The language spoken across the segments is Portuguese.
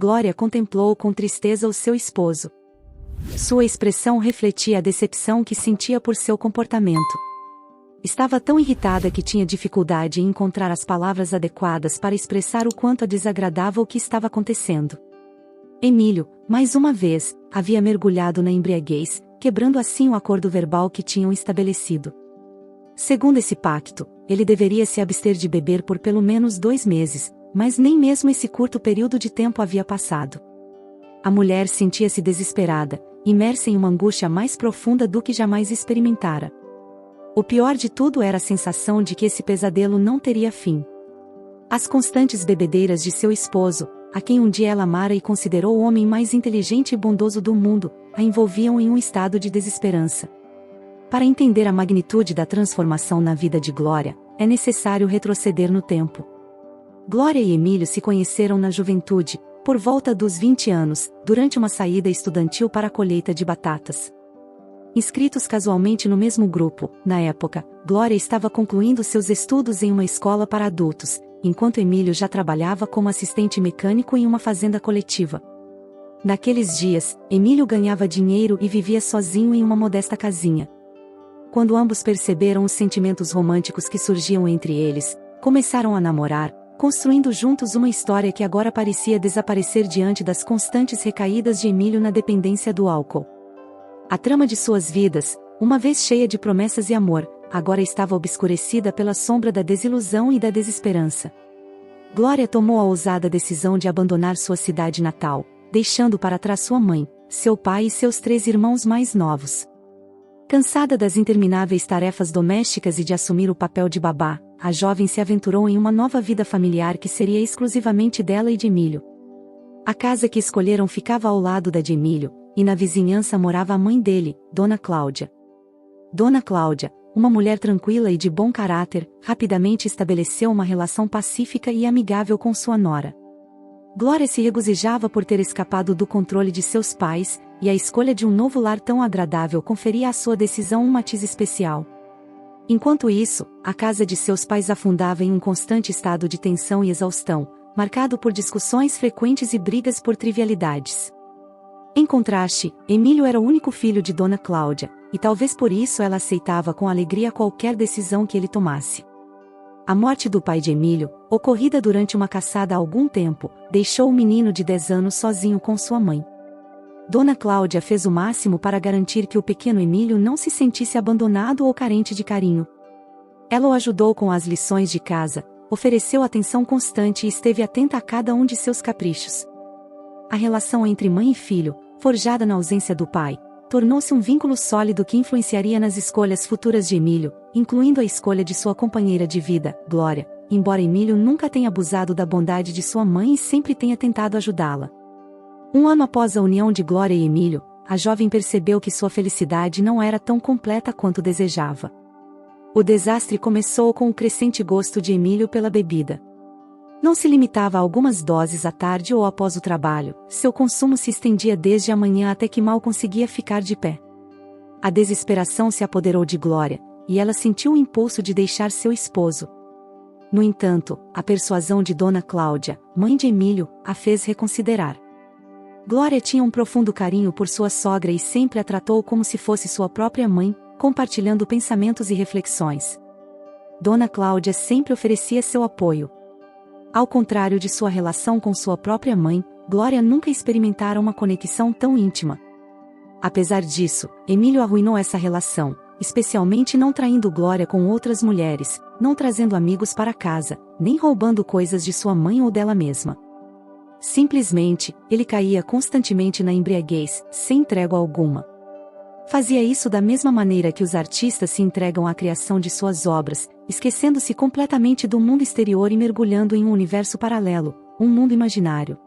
Glória contemplou com tristeza o seu esposo. Sua expressão refletia a decepção que sentia por seu comportamento. Estava tão irritada que tinha dificuldade em encontrar as palavras adequadas para expressar o quanto a desagradava o que estava acontecendo. Emílio, mais uma vez, havia mergulhado na embriaguez, quebrando assim o acordo verbal que tinham estabelecido. Segundo esse pacto, ele deveria se abster de beber por pelo menos 2 meses, mas nem mesmo esse curto período de tempo havia passado. A mulher sentia-se desesperada, imersa em uma angústia mais profunda do que jamais experimentara. O pior de tudo era a sensação de que esse pesadelo não teria fim. As constantes bebedeiras de seu esposo, a quem um dia ela amara e considerou o homem mais inteligente e bondoso do mundo, a envolviam em um estado de desesperança. Para entender a magnitude da transformação na vida de Glória, é necessário retroceder no tempo. Glória e Emílio se conheceram na juventude, por volta dos 20 anos, durante uma saída estudantil para a colheita de batatas. Inscritos casualmente no mesmo grupo, na época, Glória estava concluindo seus estudos em uma escola para adultos, enquanto Emílio já trabalhava como assistente mecânico em uma fazenda coletiva. Naqueles dias, Emílio ganhava dinheiro e vivia sozinho em uma modesta casinha. Quando ambos perceberam os sentimentos românticos que surgiam entre eles, começaram a namorar, construindo juntos uma história que agora parecia desaparecer diante das constantes recaídas de Emílio na dependência do álcool. A trama de suas vidas, uma vez cheia de promessas e amor, agora estava obscurecida pela sombra da desilusão e da desesperança. Glória tomou a ousada decisão de abandonar sua cidade natal, deixando para trás sua mãe, seu pai e seus 3 irmãos mais novos. Cansada das intermináveis tarefas domésticas e de assumir o papel de babá, a jovem se aventurou em uma nova vida familiar que seria exclusivamente dela e de Emílio. A casa que escolheram ficava ao lado da de Emílio, e na vizinhança morava a mãe dele, Dona Cláudia. Dona Cláudia, uma mulher tranquila e de bom caráter, rapidamente estabeleceu uma relação pacífica e amigável com sua nora. Glória se regozijava por ter escapado do controle de seus pais, e a escolha de um novo lar tão agradável conferia à sua decisão um matiz especial. Enquanto isso, a casa de seus pais afundava em um constante estado de tensão e exaustão, marcado por discussões frequentes e brigas por trivialidades. Em contraste, Emílio era o único filho de Dona Cláudia, e talvez por isso ela aceitava com alegria qualquer decisão que ele tomasse. A morte do pai de Emílio, ocorrida durante uma caçada há algum tempo, deixou o menino de 10 anos sozinho com sua mãe. Dona Cláudia fez o máximo para garantir que o pequeno Emílio não se sentisse abandonado ou carente de carinho. Ela o ajudou com as lições de casa, ofereceu atenção constante e esteve atenta a cada um de seus caprichos. A relação entre mãe e filho, forjada na ausência do pai, tornou-se um vínculo sólido que influenciaria nas escolhas futuras de Emílio, incluindo a escolha de sua companheira de vida, Glória, embora Emílio nunca tenha abusado da bondade de sua mãe e sempre tenha tentado ajudá-la. Um ano após a união de Glória e Emílio, a jovem percebeu que sua felicidade não era tão completa quanto desejava. O desastre começou com o crescente gosto de Emílio pela bebida. Não se limitava a algumas doses à tarde ou após o trabalho, seu consumo se estendia desde a manhã até que mal conseguia ficar de pé. A desesperação se apoderou de Glória, e ela sentiu o impulso de deixar seu esposo. No entanto, a persuasão de Dona Cláudia, mãe de Emílio, a fez reconsiderar. Glória tinha um profundo carinho por sua sogra e sempre a tratou como se fosse sua própria mãe, compartilhando pensamentos e reflexões. Dona Cláudia sempre oferecia seu apoio. Ao contrário de sua relação com sua própria mãe, Glória nunca experimentara uma conexão tão íntima. Apesar disso, Emílio arruinou essa relação, especialmente não traindo Glória com outras mulheres, não trazendo amigos para casa, nem roubando coisas de sua mãe ou dela mesma. Simplesmente, ele caía constantemente na embriaguez, sem trégua alguma. Fazia isso da mesma maneira que os artistas se entregam à criação de suas obras, esquecendo-se completamente do mundo exterior e mergulhando em um universo paralelo, um mundo imaginário.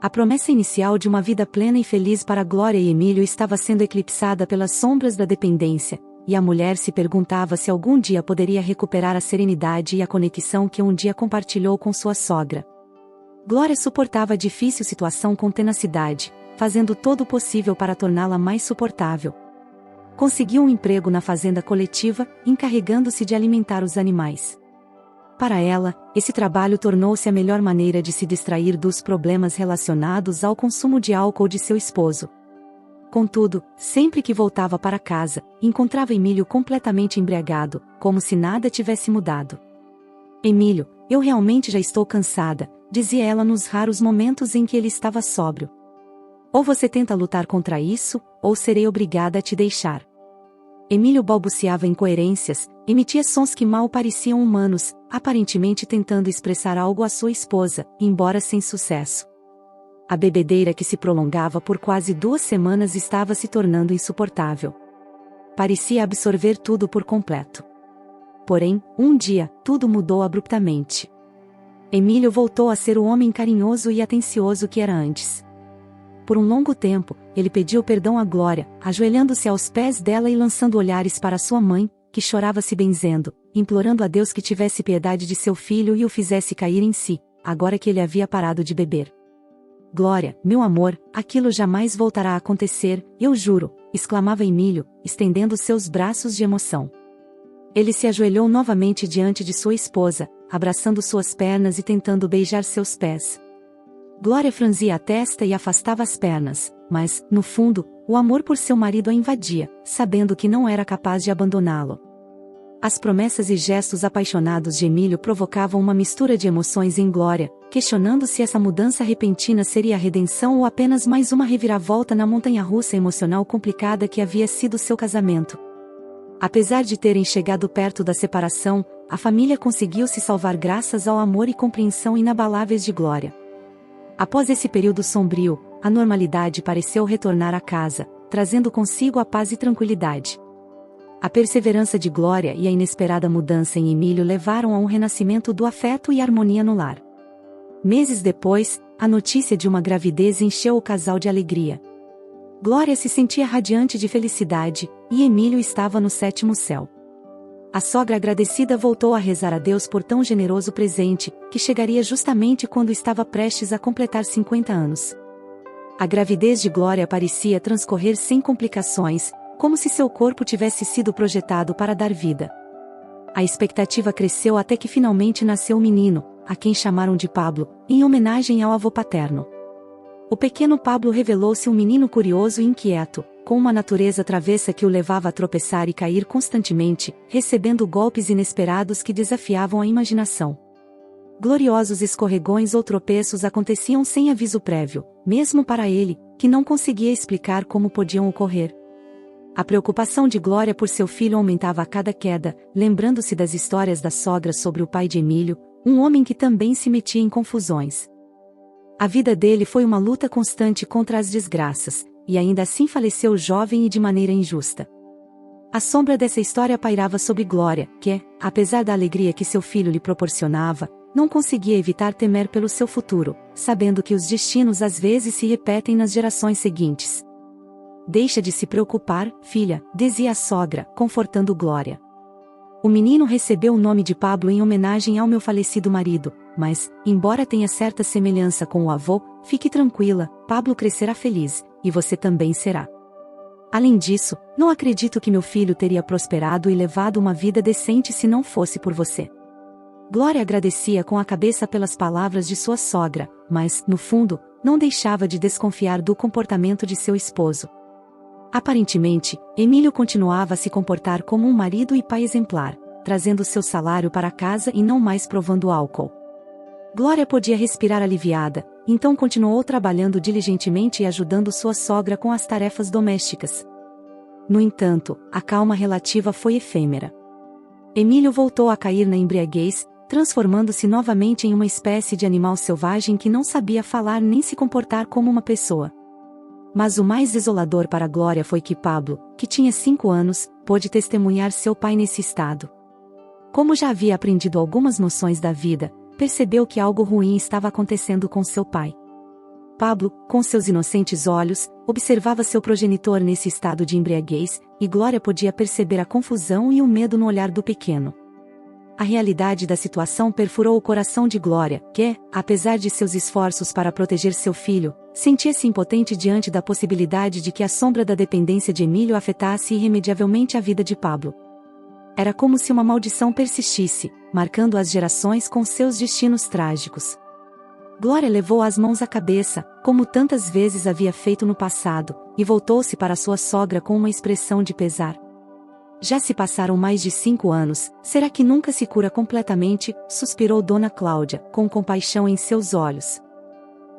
A promessa inicial de uma vida plena e feliz para Glória e Emílio estava sendo eclipsada pelas sombras da dependência, e a mulher se perguntava se algum dia poderia recuperar a serenidade e a conexão que um dia compartilhou com sua sogra. Glória suportava a difícil situação com tenacidade, fazendo todo o possível para torná-la mais suportável. Conseguiu um emprego na fazenda coletiva, encarregando-se de alimentar os animais. Para ela, esse trabalho tornou-se a melhor maneira de se distrair dos problemas relacionados ao consumo de álcool de seu esposo. Contudo, sempre que voltava para casa, encontrava Emílio completamente embriagado, como se nada tivesse mudado. Emílio, eu realmente já estou cansada, dizia ela nos raros momentos em que ele estava sóbrio. Ou você tenta lutar contra isso, ou serei obrigada a te deixar. Emílio balbuciava incoerências, emitia sons que mal pareciam humanos, aparentemente tentando expressar algo à sua esposa, embora sem sucesso. A bebedeira que se prolongava por quase 2 semanas estava se tornando insuportável. Parecia absorver tudo por completo. Porém, um dia, tudo mudou abruptamente. Emílio voltou a ser o homem carinhoso e atencioso que era antes. Por um longo tempo, ele pediu perdão a Glória, ajoelhando-se aos pés dela e lançando olhares para sua mãe, que chorava se benzendo, implorando a Deus que tivesse piedade de seu filho e o fizesse cair em si, agora que ele havia parado de beber. Glória, meu amor, aquilo jamais voltará a acontecer, eu juro, exclamava Emílio, estendendo seus braços de emoção. Ele se ajoelhou novamente diante de sua esposa, abraçando suas pernas e tentando beijar seus pés. Glória franzia a testa e afastava as pernas, mas, no fundo, o amor por seu marido a invadia, sabendo que não era capaz de abandoná-lo. As promessas e gestos apaixonados de Emílio provocavam uma mistura de emoções em Glória, questionando se essa mudança repentina seria a redenção ou apenas mais uma reviravolta na montanha-russa emocional complicada que havia sido seu casamento. Apesar de terem chegado perto da separação, a família conseguiu se salvar graças ao amor e compreensão inabaláveis de Glória. Após esse período sombrio, a normalidade pareceu retornar à casa, trazendo consigo a paz e tranquilidade. A perseverança de Glória e a inesperada mudança em Emílio levaram a um renascimento do afeto e harmonia no lar. Meses depois, a notícia de uma gravidez encheu o casal de alegria. Glória se sentia radiante de felicidade, e Emílio estava no 7º céu. A sogra agradecida voltou a rezar a Deus por tão generoso presente, que chegaria justamente quando estava prestes a completar 50 anos. A gravidez de Glória parecia transcorrer sem complicações, como se seu corpo tivesse sido projetado para dar vida. A expectativa cresceu até que finalmente nasceu o menino, a quem chamaram de Pablo, em homenagem ao avô paterno. O pequeno Pablo revelou-se um menino curioso e inquieto, com uma natureza travessa que o levava a tropeçar e cair constantemente, recebendo golpes inesperados que desafiavam a imaginação. Gloriosos escorregões ou tropeços aconteciam sem aviso prévio, mesmo para ele, que não conseguia explicar como podiam ocorrer. A preocupação de Glória por seu filho aumentava a cada queda, lembrando-se das histórias da sogra sobre o pai de Emílio, um homem que também se metia em confusões. A vida dele foi uma luta constante contra as desgraças, e ainda assim faleceu jovem e de maneira injusta. A sombra dessa história pairava sobre Glória, que, apesar da alegria que seu filho lhe proporcionava, não conseguia evitar temer pelo seu futuro, sabendo que os destinos às vezes se repetem nas gerações seguintes. Deixa de se preocupar, filha, dizia a sogra, confortando Glória. O menino recebeu o nome de Pablo em homenagem ao meu falecido marido, mas, embora tenha certa semelhança com o avô, fique tranquila, Pablo crescerá feliz, e você também será. Além disso, não acredito que meu filho teria prosperado e levado uma vida decente se não fosse por você. Glória agradecia com a cabeça pelas palavras de sua sogra, mas, no fundo, não deixava de desconfiar do comportamento de seu esposo. Aparentemente, Emílio continuava a se comportar como um marido e pai exemplar, trazendo seu salário para casa e não mais provando álcool. Glória podia respirar aliviada, então continuou trabalhando diligentemente e ajudando sua sogra com as tarefas domésticas. No entanto, a calma relativa foi efêmera. Emílio voltou a cair na embriaguez, transformando-se novamente em uma espécie de animal selvagem que não sabia falar nem se comportar como uma pessoa. Mas o mais desolador para Glória foi que Pablo, que tinha 5 anos, pôde testemunhar seu pai nesse estado. Como já havia aprendido algumas noções da vida, percebeu que algo ruim estava acontecendo com seu pai. Pablo, com seus inocentes olhos, observava seu progenitor nesse estado de embriaguez, e Glória podia perceber a confusão e o medo no olhar do pequeno. A realidade da situação perfurou o coração de Glória, que, apesar de seus esforços para proteger seu filho, sentia-se impotente diante da possibilidade de que a sombra da dependência de Emílio afetasse irremediavelmente a vida de Pablo. Era como se uma maldição persistisse, marcando as gerações com seus destinos trágicos. Glória levou as mãos à cabeça, como tantas vezes havia feito no passado, e voltou-se para sua sogra com uma expressão de pesar. Já se passaram mais de 5 anos, será que nunca se cura completamente? Suspirou Dona Cláudia, com compaixão em seus olhos.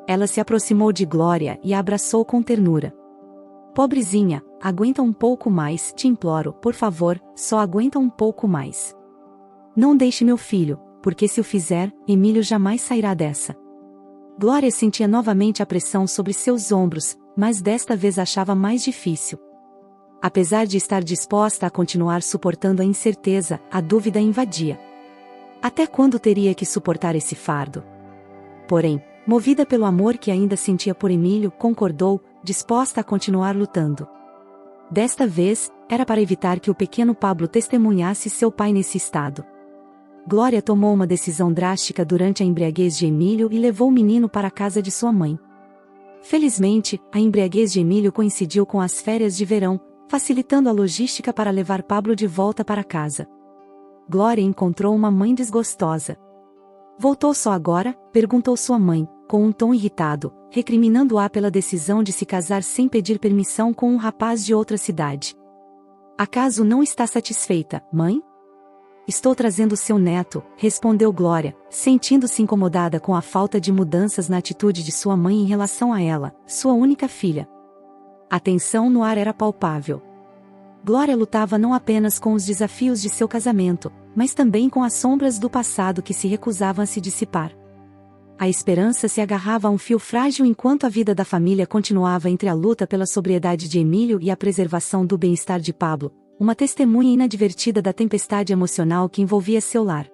Ela se aproximou de Glória e a abraçou com ternura. Pobrezinha, aguenta um pouco mais, te imploro, por favor, só aguenta um pouco mais. Não deixe meu filho, porque se o fizer, Emílio jamais sairá dessa. Glória sentia novamente a pressão sobre seus ombros, mas desta vez achava mais difícil. Apesar de estar disposta a continuar suportando a incerteza, a dúvida invadia. Até quando teria que suportar esse fardo? Porém, movida pelo amor que ainda sentia por Emílio, concordou, disposta a continuar lutando. Desta vez, era para evitar que o pequeno Pablo testemunhasse seu pai nesse estado. Glória tomou uma decisão drástica durante a embriaguez de Emílio e levou o menino para a casa de sua mãe. Felizmente, a embriaguez de Emílio coincidiu com as férias de verão, facilitando a logística para levar Pablo de volta para casa. Glória encontrou uma mãe desgostosa. Voltou só agora? Perguntou sua mãe, com um tom irritado, recriminando-a pela decisão de se casar sem pedir permissão com um rapaz de outra cidade. Acaso não está satisfeita, mãe? Estou trazendo seu neto, respondeu Glória, sentindo-se incomodada com a falta de mudanças na atitude de sua mãe em relação a ela, sua única filha. A tensão no ar era palpável. Glória lutava não apenas com os desafios de seu casamento, mas também com as sombras do passado que se recusavam a se dissipar. A esperança se agarrava a um fio frágil enquanto a vida da família continuava entre a luta pela sobriedade de Emílio e a preservação do bem-estar de Pablo, uma testemunha inadvertida da tempestade emocional que envolvia seu lar.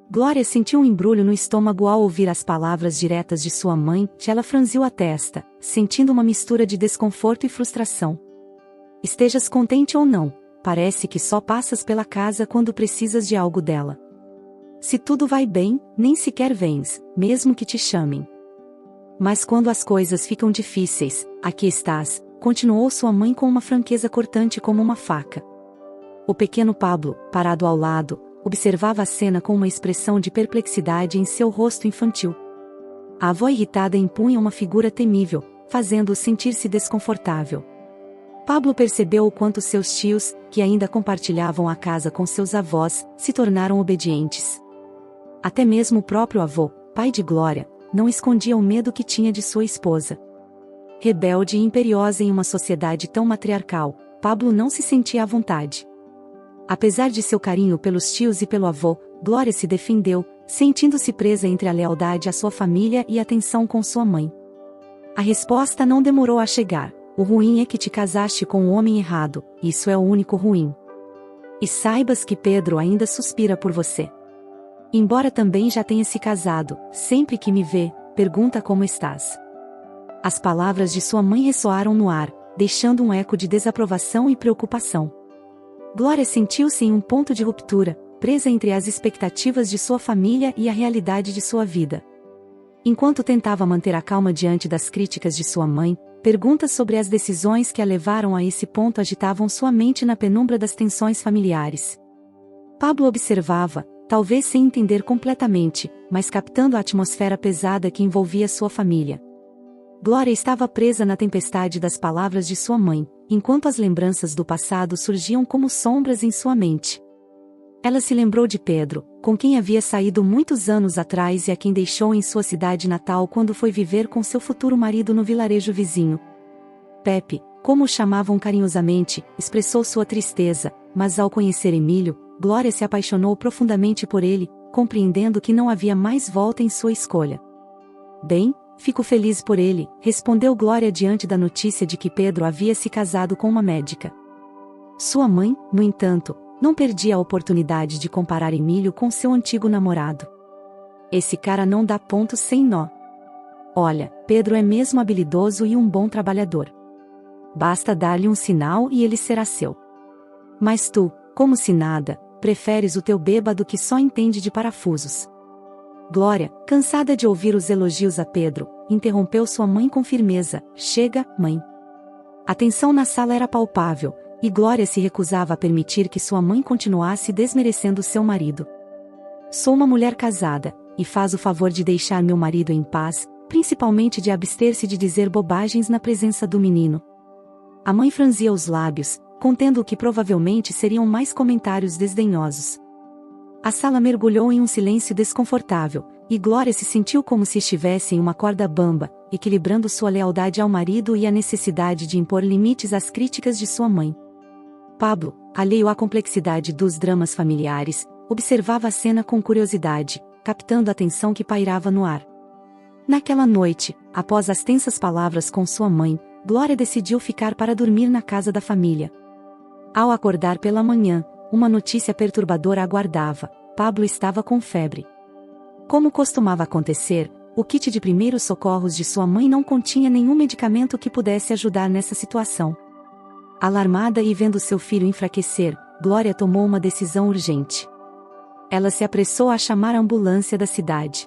Glória sentiu um embrulho no estômago ao ouvir as palavras diretas de sua mãe, e ela franziu a testa, sentindo uma mistura de desconforto e frustração. Estejas contente ou não, parece que só passas pela casa quando precisas de algo dela. Se tudo vai bem, nem sequer vens, mesmo que te chamem. Mas quando as coisas ficam difíceis, aqui estás, continuou sua mãe com uma franqueza cortante como uma faca. O pequeno Pablo, parado ao lado, observava a cena com uma expressão de perplexidade em seu rosto infantil. A avó irritada impunha uma figura temível, fazendo-o sentir-se desconfortável. Pablo percebeu o quanto seus tios, que ainda compartilhavam a casa com seus avós, se tornaram obedientes. Até mesmo o próprio avô, pai de Glória, não escondia o medo que tinha de sua esposa. Rebelde e imperiosa em uma sociedade tão matriarcal, Pablo não se sentia à vontade. Apesar de seu carinho pelos tios e pelo avô, Glória se defendeu, sentindo-se presa entre a lealdade à sua família e a tensão com sua mãe. A resposta não demorou a chegar: o ruim é que te casaste com o homem errado, isso é o único ruim. E saibas que Pedro ainda suspira por você. Embora também já tenha se casado, sempre que me vê, pergunta como estás. As palavras de sua mãe ressoaram no ar, deixando um eco de desaprovação e preocupação. Glória sentiu-se em um ponto de ruptura, presa entre as expectativas de sua família e a realidade de sua vida. Enquanto tentava manter a calma diante das críticas de sua mãe, perguntas sobre as decisões que a levaram a esse ponto agitavam sua mente na penumbra das tensões familiares. Pablo observava, talvez sem entender completamente, mas captando a atmosfera pesada que envolvia sua família. Glória estava presa na tempestade das palavras de sua mãe, enquanto as lembranças do passado surgiam como sombras em sua mente. Ela se lembrou de Pedro, com quem havia saído muitos anos atrás e a quem deixou em sua cidade natal quando foi viver com seu futuro marido no vilarejo vizinho. Pepe, como o chamavam carinhosamente, expressou sua tristeza, mas ao conhecer Emílio, Glória se apaixonou profundamente por ele, compreendendo que não havia mais volta em sua escolha. Bem, fico feliz por ele, respondeu Glória diante da notícia de que Pedro havia se casado com uma médica. Sua mãe, no entanto, não perdia a oportunidade de comparar Emílio com seu antigo namorado. Esse cara não dá ponto sem nó. Olha, Pedro é mesmo habilidoso e um bom trabalhador. Basta dar-lhe um sinal e ele será seu. Mas tu, como se nada, preferes o teu bêbado que só entende de parafusos. Glória, cansada de ouvir os elogios a Pedro, interrompeu sua mãe com firmeza: chega, mãe. A tensão na sala era palpável, e Glória se recusava a permitir que sua mãe continuasse desmerecendo seu marido. Sou uma mulher casada, e faz o favor de deixar meu marido em paz, principalmente de abster-se de dizer bobagens na presença do menino. A mãe franzia os lábios, contendo o que provavelmente seriam mais comentários desdenhosos. A sala mergulhou em um silêncio desconfortável, e Glória se sentiu como se estivesse em uma corda bamba, equilibrando sua lealdade ao marido e a necessidade de impor limites às críticas de sua mãe. Pablo, alheio à complexidade dos dramas familiares, observava a cena com curiosidade, captando a tensão que pairava no ar. Naquela noite, após as tensas palavras com sua mãe, Glória decidiu ficar para dormir na casa da família. Ao acordar pela manhã, uma notícia perturbadora aguardava: Pablo estava com febre. Como costumava acontecer, o kit de primeiros socorros de sua mãe não continha nenhum medicamento que pudesse ajudar nessa situação. Alarmada e vendo seu filho enfraquecer, Glória tomou uma decisão urgente. Ela se apressou a chamar a ambulância da cidade.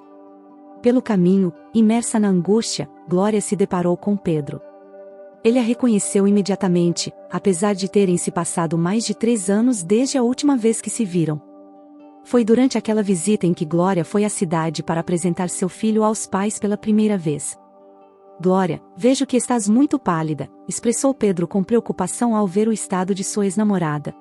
Pelo caminho, imersa na angústia, Glória se deparou com Pedro. Ele a reconheceu imediatamente, apesar de terem se passado mais de 3 anos desde a última vez que se viram. Foi durante aquela visita em que Glória foi à cidade para apresentar seu filho aos pais pela primeira vez. Glória, vejo que estás muito pálida, expressou Pedro com preocupação ao ver o estado de sua ex-namorada.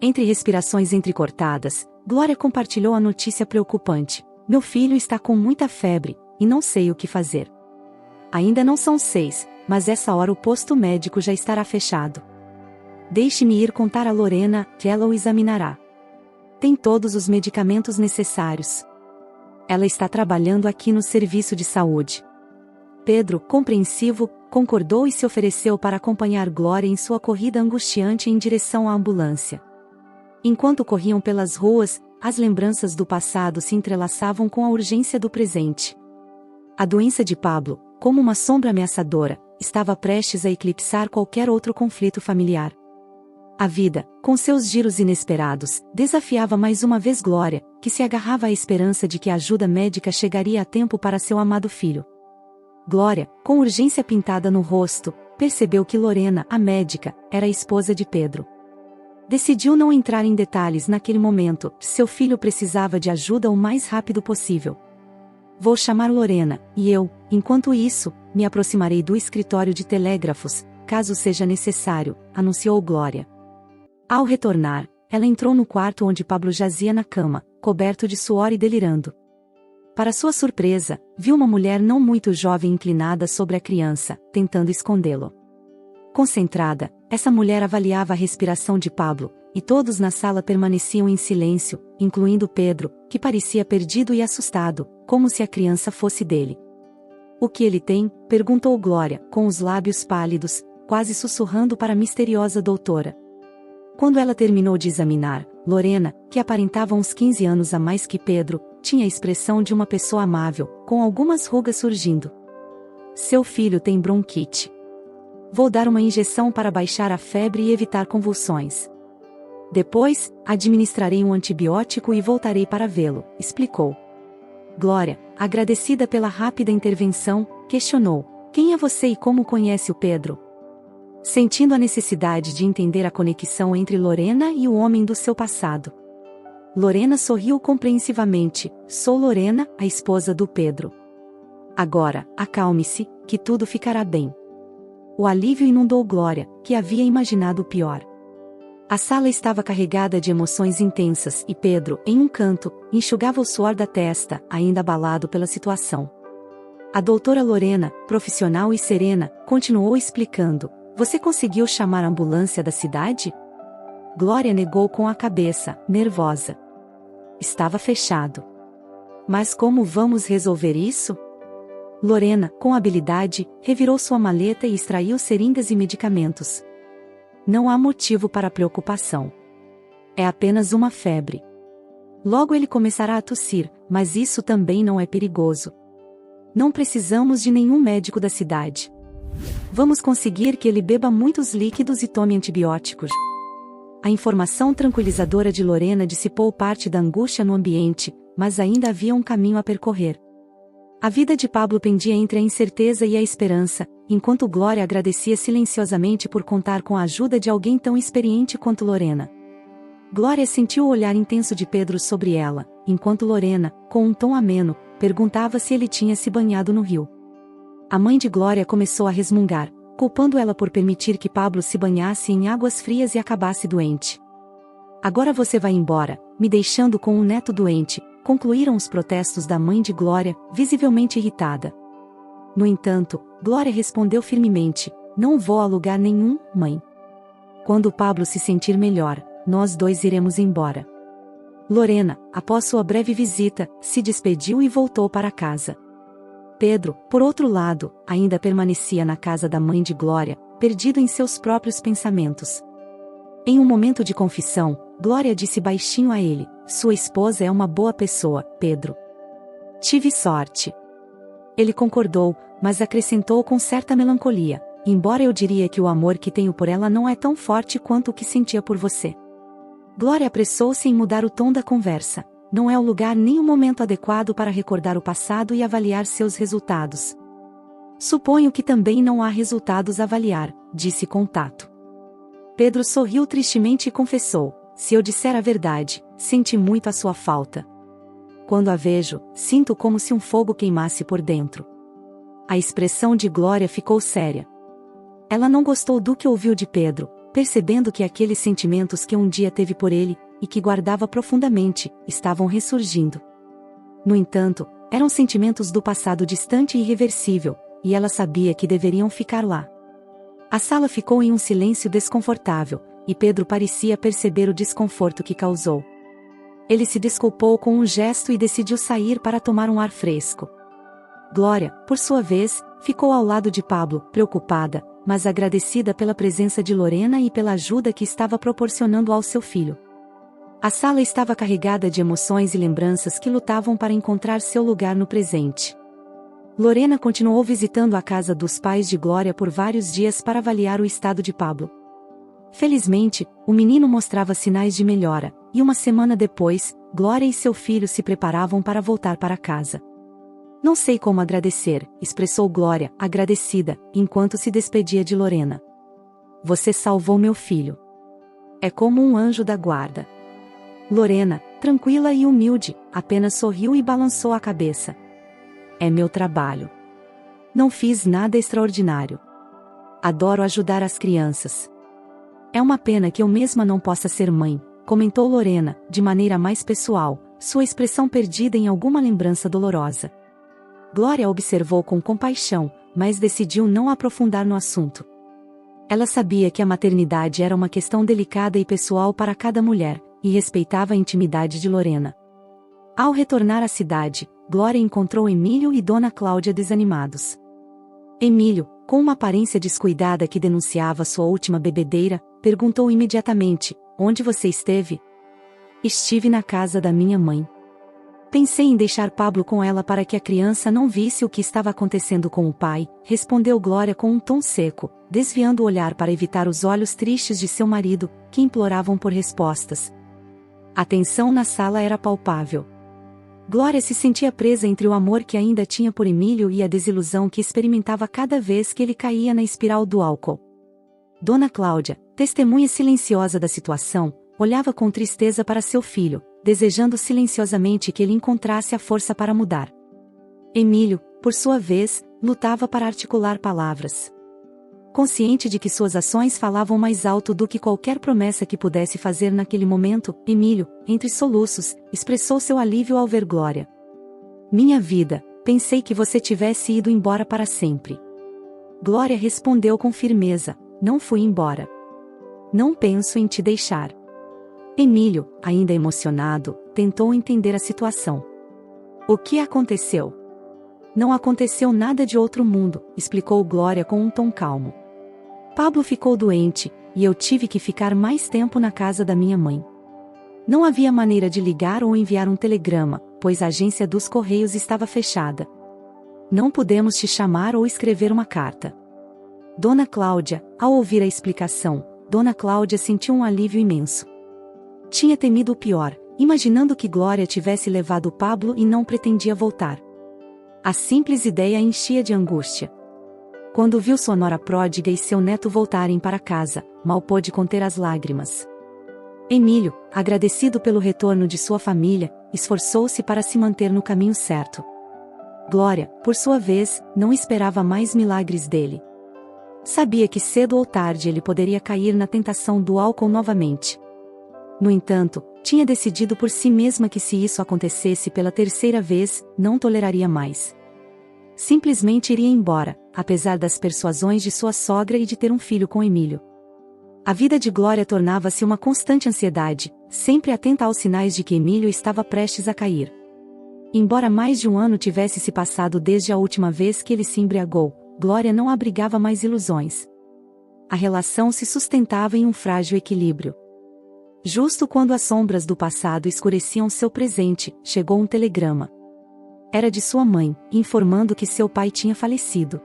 Entre respirações entrecortadas, Glória compartilhou a notícia preocupante: meu filho está com muita febre, e não sei o que fazer. Ainda não são 6, mas essa hora o posto médico já estará fechado. Deixe-me ir contar a Lorena, que ela o examinará. Tem todos os medicamentos necessários. Ela está trabalhando aqui no serviço de saúde. Pedro, compreensivo, concordou e se ofereceu para acompanhar Glória em sua corrida angustiante em direção à ambulância. Enquanto corriam pelas ruas, as lembranças do passado se entrelaçavam com a urgência do presente. A doença de Pablo, como uma sombra ameaçadora, estava prestes a eclipsar qualquer outro conflito familiar. A vida, com seus giros inesperados, desafiava mais uma vez Glória, que se agarrava à esperança de que a ajuda médica chegaria a tempo para seu amado filho. Glória, com urgência pintada no rosto, percebeu que Lorena, a médica, era a esposa de Pedro. Decidiu não entrar em detalhes naquele momento, seu filho precisava de ajuda o mais rápido possível. Vou chamar Lorena, e eu, enquanto isso, me aproximarei do escritório de telégrafos, caso seja necessário, anunciou Glória. Ao retornar, ela entrou no quarto onde Pablo jazia na cama, coberto de suor e delirando. Para sua surpresa, viu uma mulher não muito jovem inclinada sobre a criança, tentando escondê-lo. Concentrada, essa mulher avaliava a respiração de Pablo, e todos na sala permaneciam em silêncio, incluindo Pedro, que parecia perdido e assustado, como se a criança fosse dele. O que ele tem? Perguntou Glória, com os lábios pálidos, quase sussurrando para a misteriosa doutora. Quando ela terminou de examinar, Lorena, que aparentava uns 15 anos a mais que Pedro, tinha a expressão de uma pessoa amável, com algumas rugas surgindo. Seu filho tem bronquite. Vou dar uma injeção para baixar a febre e evitar convulsões. Depois, administrarei um antibiótico e voltarei para vê-lo, explicou. Glória, agradecida pela rápida intervenção, questionou: quem é você e como conhece o Pedro? Sentindo a necessidade de entender a conexão entre Lorena e o homem do seu passado. Lorena sorriu compreensivamente: sou Lorena, a esposa do Pedro. Agora, acalme-se, que tudo ficará bem. O alívio inundou Glória, que havia imaginado o pior. A sala estava carregada de emoções intensas e Pedro, em um canto, enxugava o suor da testa, ainda abalado pela situação. A doutora Lorena, profissional e serena, continuou explicando: você conseguiu chamar a ambulância da cidade? Glória negou com a cabeça, nervosa. Estava fechado. Mas como vamos resolver isso? Lorena, com habilidade, revirou sua maleta e extraiu seringas e medicamentos. Não há motivo para preocupação. É apenas uma febre. Logo ele começará a tossir, mas isso também não é perigoso. Não precisamos de nenhum médico da cidade. Vamos conseguir que ele beba muitos líquidos e tome antibióticos. A informação tranquilizadora de Lorena dissipou parte da angústia no ambiente, mas ainda havia um caminho a percorrer. A vida de Pablo pendia entre a incerteza e a esperança, enquanto Glória agradecia silenciosamente por contar com a ajuda de alguém tão experiente quanto Lorena. Glória sentiu o olhar intenso de Pedro sobre ela, enquanto Lorena, com um tom ameno, perguntava se ele tinha se banhado no rio. A mãe de Glória começou a resmungar, culpando ela por permitir que Pablo se banhasse em águas frias e acabasse doente. Agora você vai embora, me deixando com um neto doente, concluíram os protestos da mãe de Glória, visivelmente irritada. No entanto, Glória respondeu firmemente: não vou a lugar nenhum, mãe. Quando Pablo se sentir melhor, nós dois iremos embora. Lorena, após sua breve visita, se despediu e voltou para casa. Pedro, por outro lado, ainda permanecia na casa da mãe de Glória, perdido em seus próprios pensamentos. Em um momento de confissão, Glória disse baixinho a ele: sua esposa é uma boa pessoa, Pedro. Tive sorte. Ele concordou, mas acrescentou com certa melancolia: embora eu diria que o amor que tenho por ela não é tão forte quanto o que sentia por você. Glória apressou-se em mudar o tom da conversa. Não é o lugar nem o momento adequado para recordar o passado e avaliar seus resultados. Suponho que também não há resultados a avaliar, disse com tato. Pedro sorriu tristemente e confessou: se eu disser a verdade, senti muito a sua falta. Quando a vejo, sinto como se um fogo queimasse por dentro. A expressão de Glória ficou séria. Ela não gostou do que ouviu de Pedro, percebendo que aqueles sentimentos que um dia teve por ele, e que guardava profundamente, estavam ressurgindo. No entanto, eram sentimentos do passado distante e irreversível, e ela sabia que deveriam ficar lá. A sala ficou em um silêncio desconfortável, e Pedro parecia perceber o desconforto que causou. Ele se desculpou com um gesto e decidiu sair para tomar um ar fresco. Glória, por sua vez, ficou ao lado de Pablo, preocupada, mas agradecida pela presença de Lorena e pela ajuda que estava proporcionando ao seu filho. A sala estava carregada de emoções e lembranças que lutavam para encontrar seu lugar no presente. Lorena continuou visitando a casa dos pais de Glória por vários dias para avaliar o estado de Pablo. Felizmente, o menino mostrava sinais de melhora, e uma semana depois, Glória e seu filho se preparavam para voltar para casa. Não sei como agradecer, expressou Glória, agradecida, enquanto se despedia de Lorena. Você salvou meu filho. É como um anjo da guarda. Lorena, tranquila e humilde, apenas sorriu e balançou a cabeça. É meu trabalho. Não fiz nada extraordinário. Adoro ajudar as crianças. É uma pena que eu mesma não possa ser mãe, comentou Lorena, de maneira mais pessoal, sua expressão perdida em alguma lembrança dolorosa. Glória observou com compaixão, mas decidiu não aprofundar no assunto. Ela sabia que a maternidade era uma questão delicada e pessoal para cada mulher, e respeitava a intimidade de Lorena. Ao retornar à cidade, Glória encontrou Emílio e Dona Cláudia desanimados. Emílio, com uma aparência descuidada que denunciava sua última bebedeira, perguntou imediatamente: onde você esteve? Estive na casa da minha mãe. Pensei em deixar Pablo com ela para que a criança não visse o que estava acontecendo com o pai, respondeu Glória com um tom seco, desviando o olhar para evitar os olhos tristes de seu marido, que imploravam por respostas. A tensão na sala era palpável. Glória se sentia presa entre o amor que ainda tinha por Emílio e a desilusão que experimentava cada vez que ele caía na espiral do álcool. Dona Cláudia, testemunha silenciosa da situação, olhava com tristeza para seu filho, desejando silenciosamente que ele encontrasse a força para mudar. Emílio, por sua vez, lutava para articular palavras. Consciente de que suas ações falavam mais alto do que qualquer promessa que pudesse fazer naquele momento, Emílio, entre soluços, expressou seu alívio ao ver Glória. Minha vida, pensei que você tivesse ido embora para sempre. Glória respondeu com firmeza: não fui embora. Não penso em te deixar. Emílio, ainda emocionado, tentou entender a situação. O que aconteceu? Não aconteceu nada de outro mundo, explicou Glória com um tom calmo. Pablo ficou doente, e eu tive que ficar mais tempo na casa da minha mãe. Não havia maneira de ligar ou enviar um telegrama, pois a agência dos Correios estava fechada. Não pudemos te chamar ou escrever uma carta. Dona Cláudia, ao ouvir a explicação, Dona Cláudia sentiu um alívio imenso. Tinha temido o pior, imaginando que Glória tivesse levado Pablo e não pretendia voltar. A simples ideia a enchia de angústia. Quando viu sua nora pródiga e seu neto voltarem para casa, mal pôde conter as lágrimas. Emílio, agradecido pelo retorno de sua família, esforçou-se para se manter no caminho certo. Glória, por sua vez, não esperava mais milagres dele. Sabia que cedo ou tarde ele poderia cair na tentação do álcool novamente. No entanto, tinha decidido por si mesma que se isso acontecesse pela terceira vez, não toleraria mais. Simplesmente iria embora, apesar das persuasões de sua sogra e de ter um filho com Emílio. A vida de Glória tornava-se uma constante ansiedade, sempre atenta aos sinais de que Emílio estava prestes a cair. Embora mais de um ano tivesse se passado desde a última vez que ele se embriagou, Glória não abrigava mais ilusões. A relação se sustentava em um frágil equilíbrio. Justo quando as sombras do passado escureciam seu presente, chegou um telegrama. Era de sua mãe, informando que seu pai tinha falecido.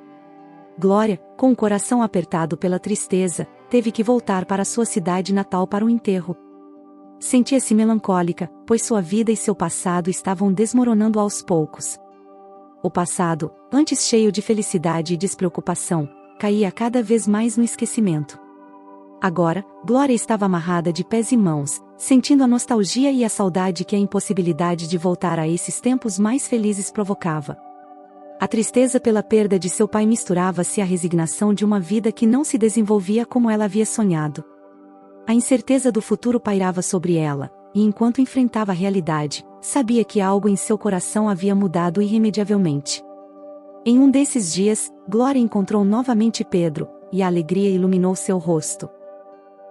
Glória, com o coração apertado pela tristeza, teve que voltar para sua cidade natal para o enterro. Sentia-se melancólica, pois sua vida e seu passado estavam desmoronando aos poucos. O passado, antes cheio de felicidade e despreocupação, caía cada vez mais no esquecimento. Agora, Glória estava amarrada de pés e mãos, sentindo a nostalgia e a saudade que a impossibilidade de voltar a esses tempos mais felizes provocava. A tristeza pela perda de seu pai misturava-se à resignação de uma vida que não se desenvolvia como ela havia sonhado. A incerteza do futuro pairava sobre ela, e enquanto enfrentava a realidade, sabia que algo em seu coração havia mudado irremediavelmente. Em um desses dias, Glória encontrou novamente Pedro, e a alegria iluminou seu rosto.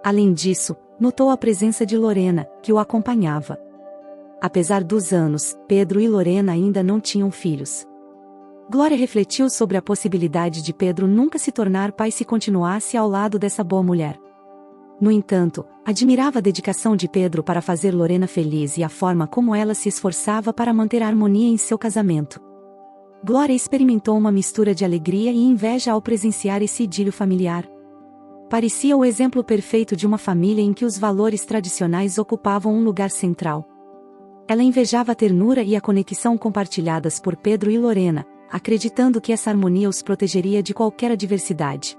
Além disso, notou a presença de Lorena, que o acompanhava. Apesar dos anos, Pedro e Lorena ainda não tinham filhos. Glória refletiu sobre a possibilidade de Pedro nunca se tornar pai se continuasse ao lado dessa boa mulher. No entanto, admirava a dedicação de Pedro para fazer Lorena feliz e a forma como ela se esforçava para manter a harmonia em seu casamento. Glória experimentou uma mistura de alegria e inveja ao presenciar esse idílio familiar. Parecia o exemplo perfeito de uma família em que os valores tradicionais ocupavam um lugar central. Ela invejava a ternura e a conexão compartilhadas por Pedro e Lorena, acreditando que essa harmonia os protegeria de qualquer adversidade.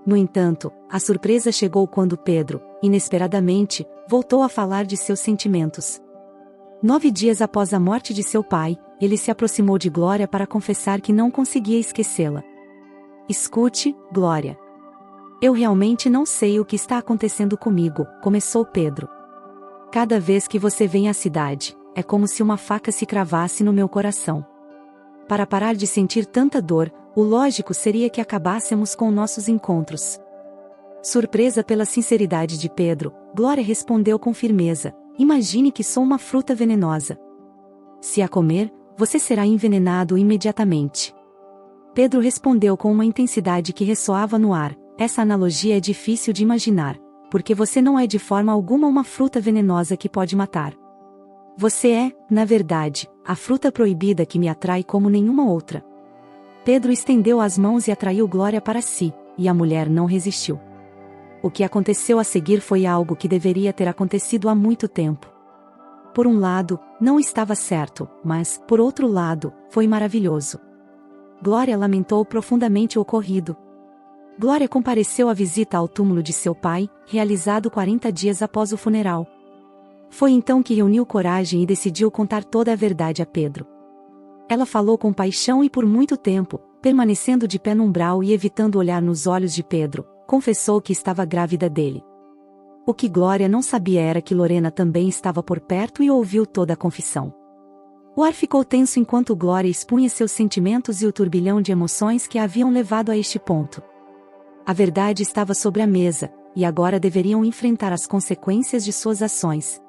No entanto, a surpresa chegou quando Pedro, inesperadamente, voltou a falar de seus sentimentos. 9 dias após a morte de seu pai, ele se aproximou de Glória para confessar que não conseguia esquecê-la. "Escute, Glória. Eu realmente não sei o que está acontecendo comigo", começou Pedro. "Cada vez que você vem à cidade, é como se uma faca se cravasse no meu coração. Para parar de sentir tanta dor, o lógico seria que acabássemos com nossos encontros." Surpresa pela sinceridade de Pedro, Glória respondeu com firmeza: "Imagine que sou uma fruta venenosa. Se a comer, você será envenenado imediatamente." Pedro respondeu com uma intensidade que ressoava no ar: "Essa analogia é difícil de imaginar, porque você não é de forma alguma uma fruta venenosa que pode matar. Você é, na verdade, a fruta proibida que me atrai como nenhuma outra." Pedro estendeu as mãos e atraiu Glória para si, e a mulher não resistiu. O que aconteceu a seguir foi algo que deveria ter acontecido há muito tempo. Por um lado, não estava certo, mas, por outro lado, foi maravilhoso. Glória lamentou profundamente o ocorrido. Glória compareceu à visita ao túmulo de seu pai, realizado 40 dias após o funeral. Foi então que reuniu coragem e decidiu contar toda a verdade a Pedro. Ela falou com paixão e por muito tempo, permanecendo de pé no umbral e evitando olhar nos olhos de Pedro, confessou que estava grávida dele. O que Glória não sabia era que Lorena também estava por perto e ouviu toda a confissão. O ar ficou tenso enquanto Glória expunha seus sentimentos e o turbilhão de emoções que a haviam levado a este ponto. A verdade estava sobre a mesa, e agora deveriam enfrentar as consequências de suas ações.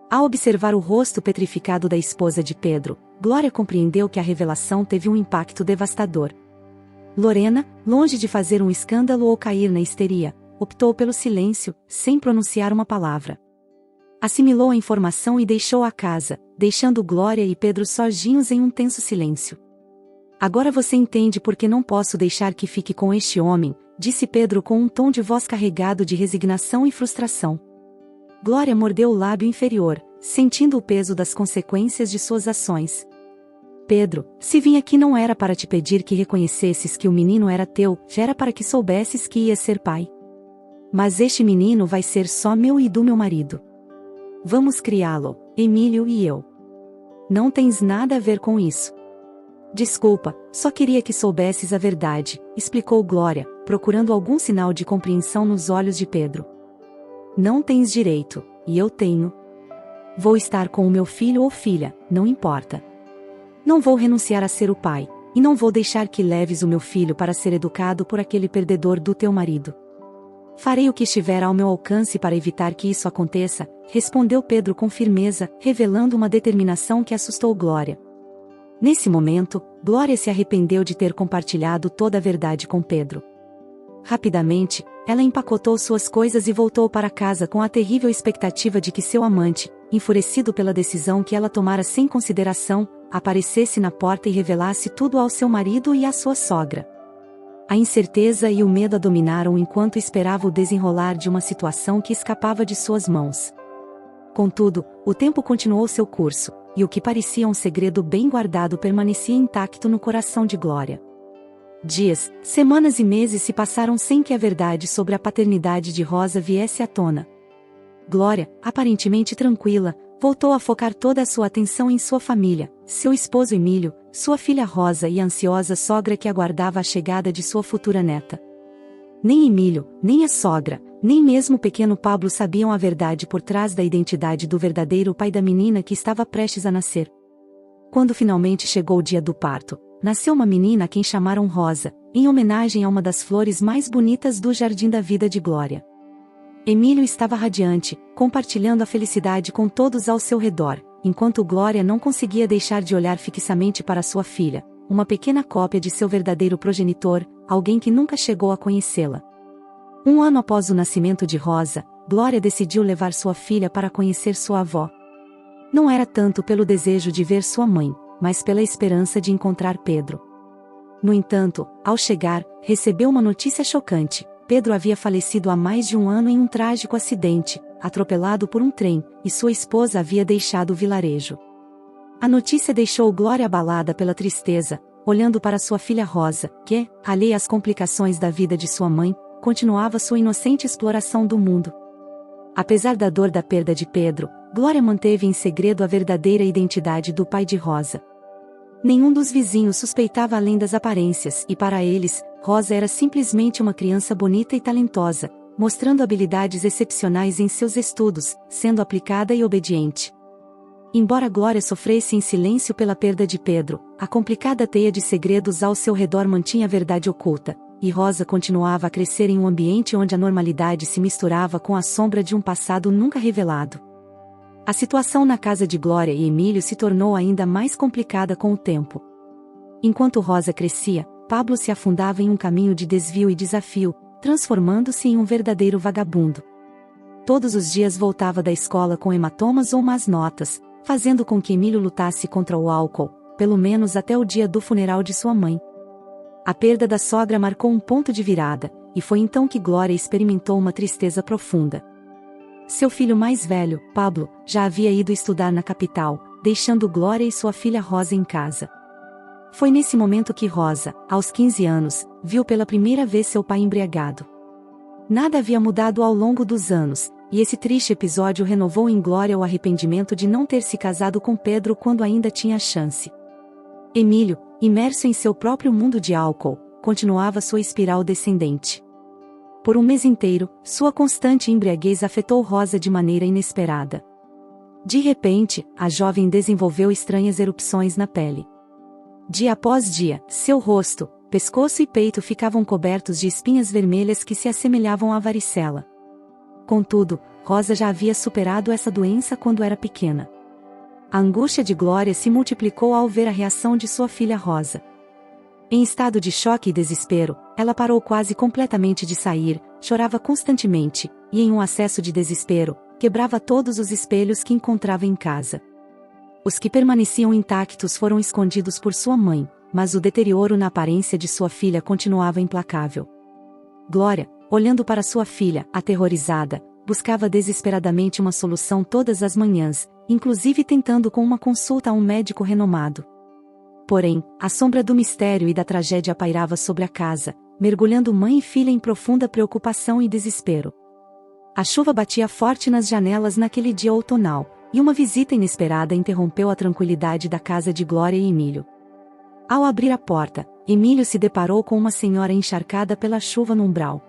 Ao observar o rosto petrificado da esposa de Pedro, Glória compreendeu que a revelação teve um impacto devastador. Lorena, longe de fazer um escândalo ou cair na histeria, optou pelo silêncio, sem pronunciar uma palavra. Assimilou a informação e deixou a casa, deixando Glória e Pedro sozinhos em um tenso silêncio. "Agora você entende por que não posso deixar que fique com este homem", disse Pedro com um tom de voz carregado de resignação e frustração. Glória mordeu o lábio inferior, sentindo o peso das consequências de suas ações. Pedro, se vim aqui não era para te pedir que reconhecesses que o menino era teu, já era para que soubesses que ias ser pai. Mas este menino vai ser só meu e do meu marido. Vamos criá-lo, Emílio e eu. Não tens nada a ver com isso. Desculpa, só queria que soubesses a verdade, explicou Glória, procurando algum sinal de compreensão nos olhos de Pedro. Não tens direito, e eu tenho. Vou estar com o meu filho ou filha, não importa. Não vou renunciar a ser o pai, e não vou deixar que leves o meu filho para ser educado por aquele perdedor do teu marido. Farei o que estiver ao meu alcance para evitar que isso aconteça, respondeu Pedro com firmeza, revelando uma determinação que assustou Glória. Nesse momento, Glória se arrependeu de ter compartilhado toda a verdade com Pedro. Rapidamente, ela empacotou suas coisas e voltou para casa com a terrível expectativa de que seu amante, enfurecido pela decisão que ela tomara sem consideração, aparecesse na porta e revelasse tudo ao seu marido e à sua sogra. A incerteza e o medo a dominaram enquanto esperava o desenrolar de uma situação que escapava de suas mãos. Contudo, o tempo continuou seu curso, e o que parecia um segredo bem guardado permanecia intacto no coração de Glória. Dias, semanas e meses se passaram sem que a verdade sobre a paternidade de Rosa viesse à tona. Glória, aparentemente tranquila, voltou a focar toda a sua atenção em sua família, seu esposo Emílio, sua filha Rosa e a ansiosa sogra que aguardava a chegada de sua futura neta. Nem Emílio, nem a sogra, nem mesmo o pequeno Pablo sabiam a verdade por trás da identidade do verdadeiro pai da menina que estava prestes a nascer. Quando finalmente chegou o dia do parto, nasceu uma menina a quem chamaram Rosa, em homenagem a uma das flores mais bonitas do jardim da vida de Glória. Emílio estava radiante, compartilhando a felicidade com todos ao seu redor, enquanto Glória não conseguia deixar de olhar fixamente para sua filha, uma pequena cópia de seu verdadeiro progenitor, alguém que nunca chegou a conhecê-la. Um ano após o nascimento de Rosa, Glória decidiu levar sua filha para conhecer sua avó. Não era tanto pelo desejo de ver sua mãe, mas pela esperança de encontrar Pedro. No entanto, ao chegar, recebeu uma notícia chocante. Pedro havia falecido há mais de um ano em um trágico acidente, atropelado por um trem, e sua esposa havia deixado o vilarejo. A notícia deixou Glória abalada pela tristeza, olhando para sua filha Rosa, que, alheia às complicações da vida de sua mãe, continuava sua inocente exploração do mundo. Apesar da dor da perda de Pedro, Glória manteve em segredo a verdadeira identidade do pai de Rosa. Nenhum dos vizinhos suspeitava além das aparências, e para eles, Rosa era simplesmente uma criança bonita e talentosa, mostrando habilidades excepcionais em seus estudos, sendo aplicada e obediente. Embora Glória sofresse em silêncio pela perda de Pedro, a complicada teia de segredos ao seu redor mantinha a verdade oculta, e Rosa continuava a crescer em um ambiente onde a normalidade se misturava com a sombra de um passado nunca revelado. A situação na casa de Glória e Emílio se tornou ainda mais complicada com o tempo. Enquanto Rosa crescia, Pablo se afundava em um caminho de desvio e desafio, transformando-se em um verdadeiro vagabundo. Todos os dias voltava da escola com hematomas ou más notas, fazendo com que Emílio lutasse contra o álcool, pelo menos até o dia do funeral de sua mãe. A perda da sogra marcou um ponto de virada, e foi então que Glória experimentou uma tristeza profunda. Seu filho mais velho, Pablo, já havia ido estudar na capital, deixando Glória e sua filha Rosa em casa. Foi nesse momento que Rosa, aos 15 anos, viu pela primeira vez seu pai embriagado. Nada havia mudado ao longo dos anos, e esse triste episódio renovou em Glória o arrependimento de não ter se casado com Pedro quando ainda tinha chance. Emílio, imerso em seu próprio mundo de álcool, continuava sua espiral descendente. Por um mês inteiro, sua constante embriaguez afetou Rosa de maneira inesperada. De repente, a jovem desenvolveu estranhas erupções na pele. Dia após dia, seu rosto, pescoço e peito ficavam cobertos de espinhas vermelhas que se assemelhavam à varicela. Contudo, Rosa já havia superado essa doença quando era pequena. A angústia de Glória se multiplicou ao ver a reação de sua filha Rosa. Em estado de choque e desespero, ela parou quase completamente de sair, chorava constantemente, e em um acesso de desespero, quebrava todos os espelhos que encontrava em casa. Os que permaneciam intactos foram escondidos por sua mãe, mas o deterioro na aparência de sua filha continuava implacável. Glória, olhando para sua filha, aterrorizada, buscava desesperadamente uma solução todas as manhãs, inclusive tentando com uma consulta a um médico renomado. Porém, a sombra do mistério e da tragédia pairava sobre a casa, mergulhando mãe e filha em profunda preocupação e desespero. A chuva batia forte nas janelas naquele dia outonal, e uma visita inesperada interrompeu a tranquilidade da casa de Glória e Emílio. Ao abrir a porta, Emílio se deparou com uma senhora encharcada pela chuva no umbral.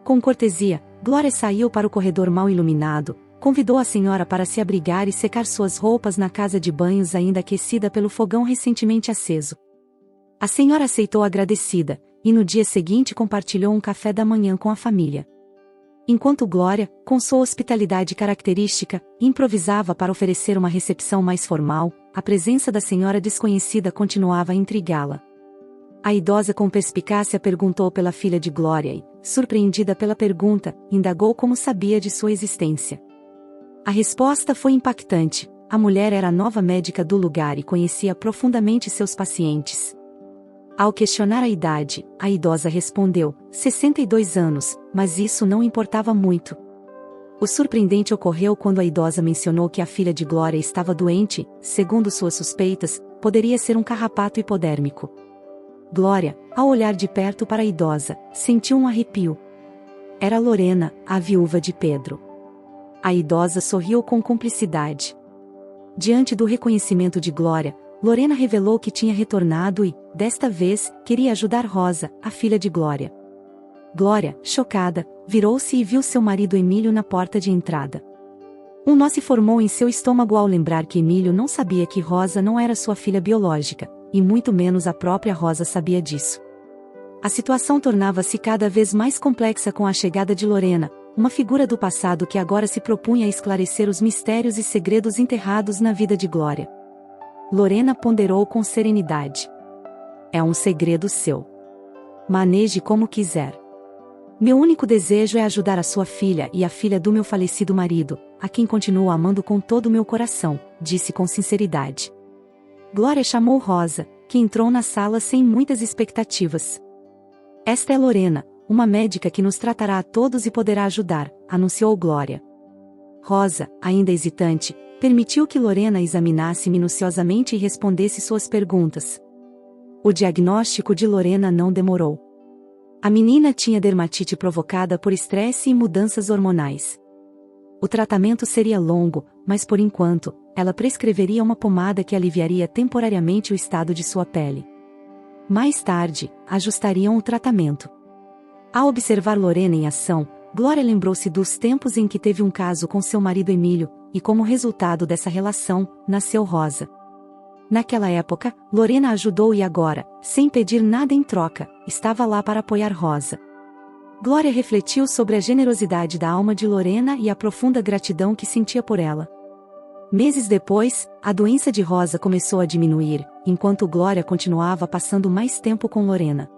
Com cortesia, Glória saiu para o corredor mal iluminado, convidou a senhora para se abrigar e secar suas roupas na casa de banhos ainda aquecida pelo fogão recentemente aceso. A senhora aceitou agradecida, e no dia seguinte compartilhou um café da manhã com a família. Enquanto Glória, com sua hospitalidade característica, improvisava para oferecer uma recepção mais formal, a presença da senhora desconhecida continuava a intrigá-la. A idosa com perspicácia perguntou pela filha de Glória e, surpreendida pela pergunta, indagou como sabia de sua existência. A resposta foi impactante: a mulher era a nova médica do lugar e conhecia profundamente seus pacientes. Ao questionar a idade, a idosa respondeu: 62 anos, mas isso não importava muito. O surpreendente ocorreu quando a idosa mencionou que a filha de Glória estava doente, segundo suas suspeitas, poderia ser um carrapato hipodérmico. Glória, ao olhar de perto para a idosa, sentiu um arrepio. Era Lorena, a viúva de Pedro. A idosa sorriu com cumplicidade. Diante do reconhecimento de Glória, Lorena revelou que tinha retornado e, desta vez, queria ajudar Rosa, a filha de Glória. Glória, chocada, virou-se e viu seu marido Emílio na porta de entrada. Um nó se formou em seu estômago ao lembrar que Emílio não sabia que Rosa não era sua filha biológica, e muito menos a própria Rosa sabia disso. A situação tornava-se cada vez mais complexa com a chegada de Lorena, uma figura do passado que agora se propunha a esclarecer os mistérios e segredos enterrados na vida de Glória. Lorena ponderou com serenidade. É um segredo seu. Maneje como quiser. Meu único desejo é ajudar a sua filha e a filha do meu falecido marido, a quem continuo amando com todo o meu coração, disse com sinceridade. Glória chamou Rosa, que entrou na sala sem muitas expectativas. Esta é Lorena, uma médica que nos tratará a todos e poderá ajudar, anunciou Glória. Rosa, ainda hesitante, permitiu que Lorena examinasse minuciosamente e respondesse suas perguntas. O diagnóstico de Lorena não demorou. A menina tinha dermatite provocada por estresse e mudanças hormonais. O tratamento seria longo, mas por enquanto, ela prescreveria uma pomada que aliviaria temporariamente o estado de sua pele. Mais tarde, ajustariam o tratamento. Ao observar Lorena em ação, Glória lembrou-se dos tempos em que teve um caso com seu marido Emílio, e como resultado dessa relação, nasceu Rosa. Naquela época, Lorena ajudou e agora, sem pedir nada em troca, estava lá para apoiar Rosa. Glória refletiu sobre a generosidade da alma de Lorena e a profunda gratidão que sentia por ela. Meses depois, a doença de Rosa começou a diminuir, enquanto Glória continuava passando mais tempo com Lorena.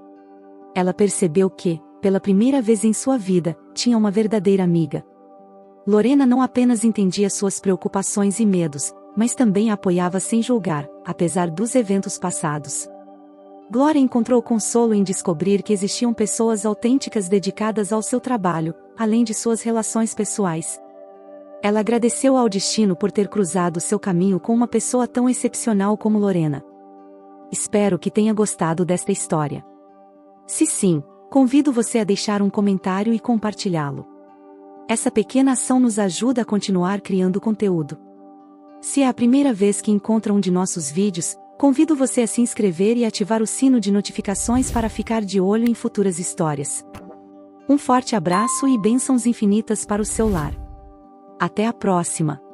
Ela percebeu que, pela primeira vez em sua vida, tinha uma verdadeira amiga. Lorena não apenas entendia suas preocupações e medos, mas também a apoiava sem julgar, apesar dos eventos passados. Glória encontrou consolo em descobrir que existiam pessoas autênticas dedicadas ao seu trabalho, além de suas relações pessoais. Ela agradeceu ao destino por ter cruzado seu caminho com uma pessoa tão excepcional como Lorena. Espero que tenha gostado desta história. Se sim, convido você a deixar um comentário e compartilhá-lo. Essa pequena ação nos ajuda a continuar criando conteúdo. Se é a primeira vez que encontra um de nossos vídeos, convido você a se inscrever e ativar o sino de notificações para ficar de olho em futuras histórias. Um forte abraço e bênçãos infinitas para o seu lar. Até a próxima!